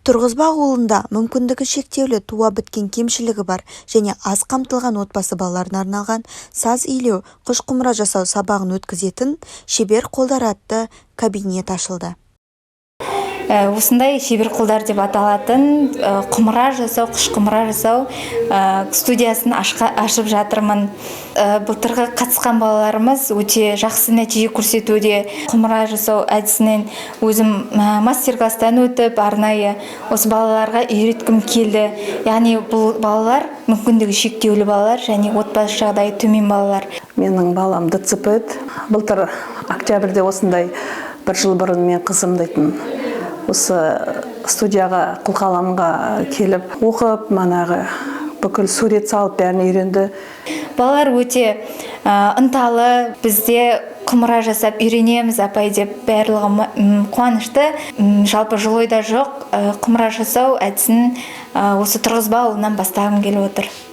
Тұрғызбақ ауылында мүмкіндігі шектеулі туа біткен кемшілігі бар және аз қамтылған отбасы балаларына арналған саз илеу, құш құмыра жасау сабағын өткізетін шебер қолдар атты кабинет ашылды. Осындай шебер қолдар деп аталатын құмыра жасау, құш құмыра жасау студиясын ашып жатырмын. Былтырғы қатысқан балаларымыз өте жақсы нәтиже көрсетуде. Құмыра жасау әдісінен өзім мастер-класстан өтіп, арнайы осы балаларға үйреткім келді. Яғни бұл балалар мүмкіндігі шектеулі балалар және отбасы жағдайы төмен балалар. Менің балам ДЦП еді. Былтыр октябрьде осындай бір жыл бұрын мен қызым дейтін осы студияға қылқаламға келіп оқып, манағы бүкіл сурет салып бәрін үйренді. Балалар өте ынталы, бізде құмыра жасап үйренеміз апай деп барлығы қуанышты. Жалпы жыл ойда жоқ, құмыра жасау әдісін осы Тұрғызбақ ауылынан бастағым келіп отыр.